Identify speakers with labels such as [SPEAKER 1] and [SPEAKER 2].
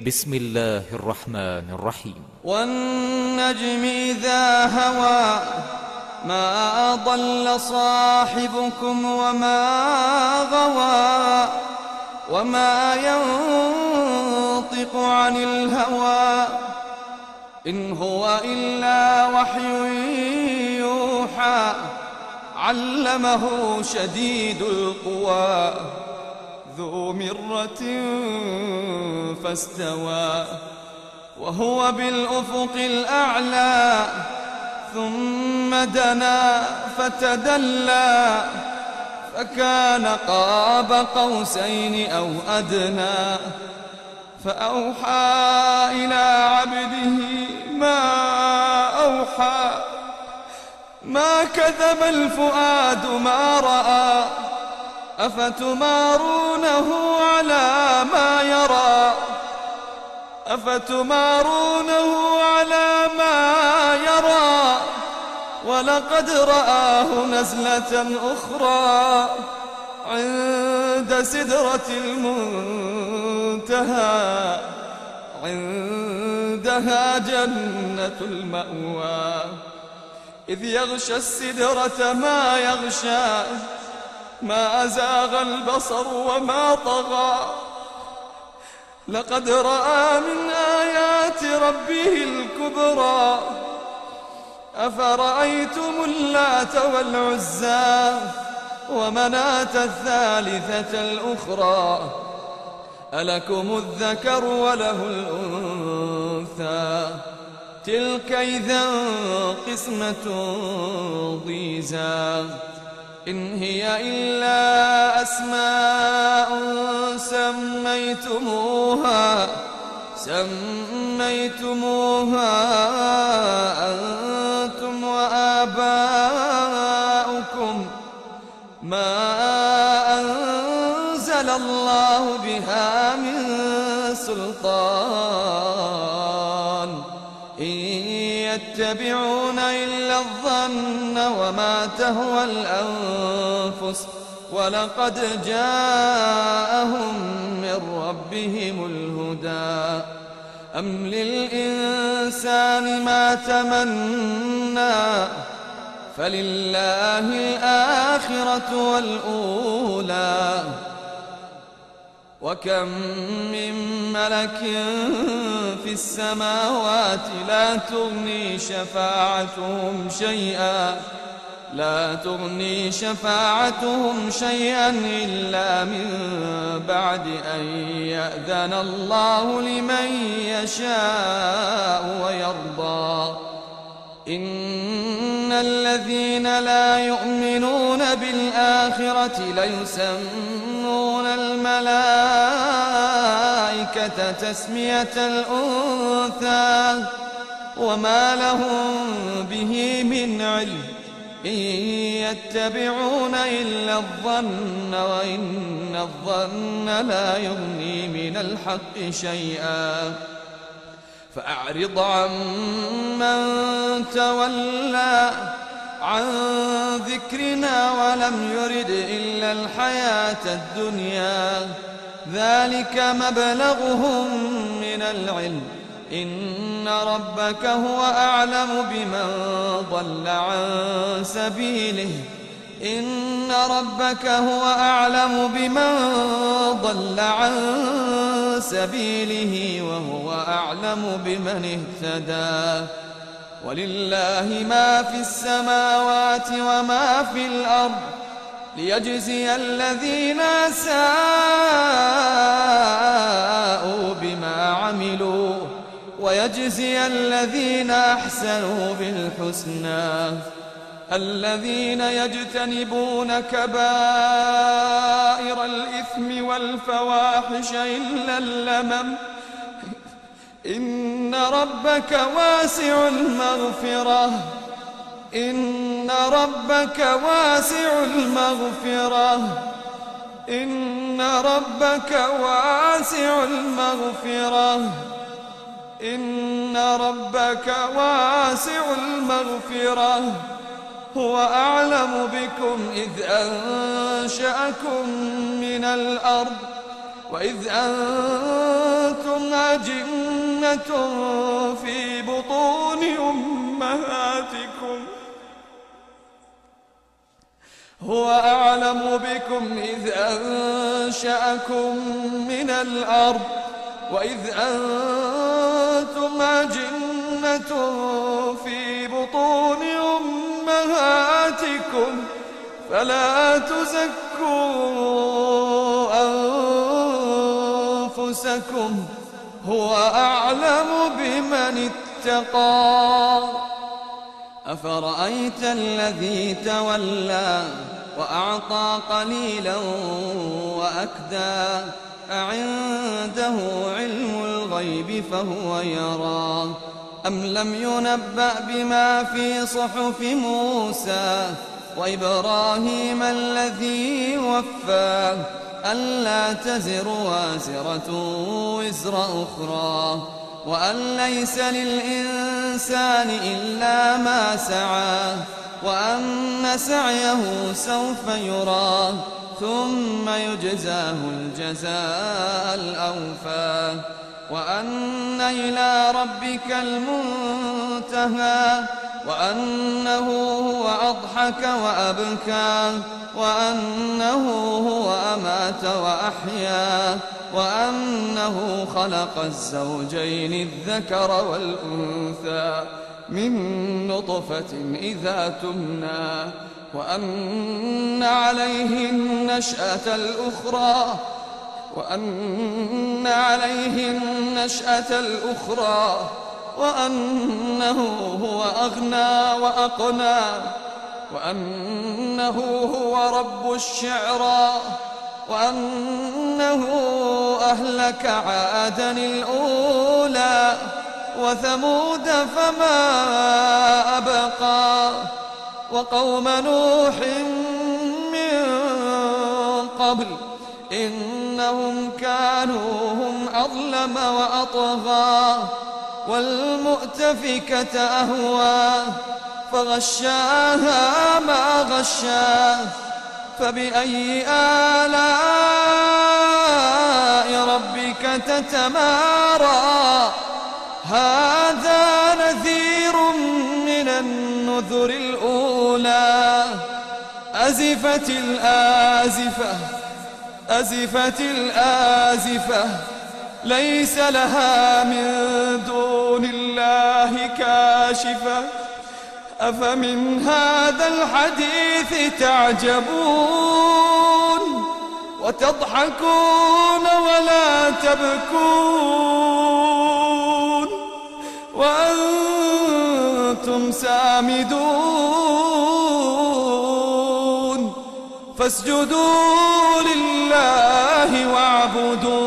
[SPEAKER 1] بسم الله الرحمن الرحيم.
[SPEAKER 2] والنجم إذا هوى ما ضل صاحبكم وما غوى وما ينطق عن الهوى إن هو إلا وحي يوحى علمه شديد القوى ذو مرة فاستوى وهو بالأفق الأعلى ثم دنا فتدلى فكان قاب قوسين أو أدنى فأوحى إلى عبده ما أوحى ما كذب الفؤاد ما رأى أفتمارونه على ما يرى أفتمارونه على ما يرى ولقد رآه نزلة أخرى عند سدرة المنتهى عندها جنة المأوى إذ يغشى السدرة ما يغشى ما أزاغ البصر وما طغى لقد رأى من آيات ربه الكبرى أفرأيتم اللات والعزى ومناة الثالثة الأخرى ألكم الذكر وله الأنثى تلك إذا قسمة ضيزى إن هي إلا أسماء سميتموها أنتم وآباؤكم ما أنزل الله بها من سلطان إن يتبعون إلا الظن وما تهوى الأنفس ولقد جاءهم من ربهم الهدى أم للإنسان ما تمنى فلله الآخرة والأولى وكم من ملك في السماوات لا تغني شفاعتهم شيئا إلا من بعد أن يأذن الله لمن يشاء ويرضى إن الذين لا يؤمنون بالآخرة ليسمون الملائكة تسمية الأنثى وما لهم به من علم إن يتبعون إلا الظن وإن الظن لا يغني من الحق شيئا فأعرض عن من تولى عن ذكرنا ولم يرد إلا الحياة الدنيا ذلك مبلغهم من العلم إن ربك هو أعلم بمن ضل عن سبيله إن ربك هو أعلم بمن ضل عن سبيله وهو أعلم بمن اهتدى ولله ما في السماوات وما في الأرض ليجزي الذين أساءوا بما عملوا ويجزي الذين أحسنوا بالحسنى الذين يجتنبون كبائر الإثم والفواحش إلا اللمم إن ربك واسع المغفرة إن ربك واسع المغفرة إن ربك واسع المغفرة إن ربك واسع المغفرة هو أعلم بكم إذ أنشأكم من الأرض وإذ أنتم أجنة في بطون أمهاتكم هو أعلم بكم إذ أنشأكم من الأرض وإذ أنتم أجنة في بطون أمهاتكم فلا تزكوا أنفسكم هو أعلم بمن اتقى. أفرأيت الذي تولى وأعطى قليلا وأكدى أعنده علم الغيب فهو يرى أم لم ينبأ بما في صحف موسى وإبراهيم الذي وفى ألا تزر وازرة وزر أخرى وأن ليس للإنسان إلا ما سعى وأن سعيه سوف يرى ثم يجزاه الجزاء الأوفى وأن إلى ربك المنتهى وأنه هو أضحك وأبكى وأنه هو أمات وأحيا وأنه خلق الزوجين الذكر والأنثى من نطفة إذا تمنى وأن عليه النشأة الأخرى وأنه هو أغنى وأقنى وأنه هو رب الشعرى وأنه أهلك عادا الأولى وثمود فما أبقى وقوم نوح من قبل إنهم كانوا هم أظلم وأطغى والمؤتفكة أهوى فغشاها ما غشا فبأي آلاء ربك تتمارى هذا نذير من النذر الأولى أزفت الآزفة ليس لها من دون الله كاشفة أفمن هذا الحديث تعجبون وتضحكون ولا تبكون وأنتم سامدون فاسجدوا لله واعبدوا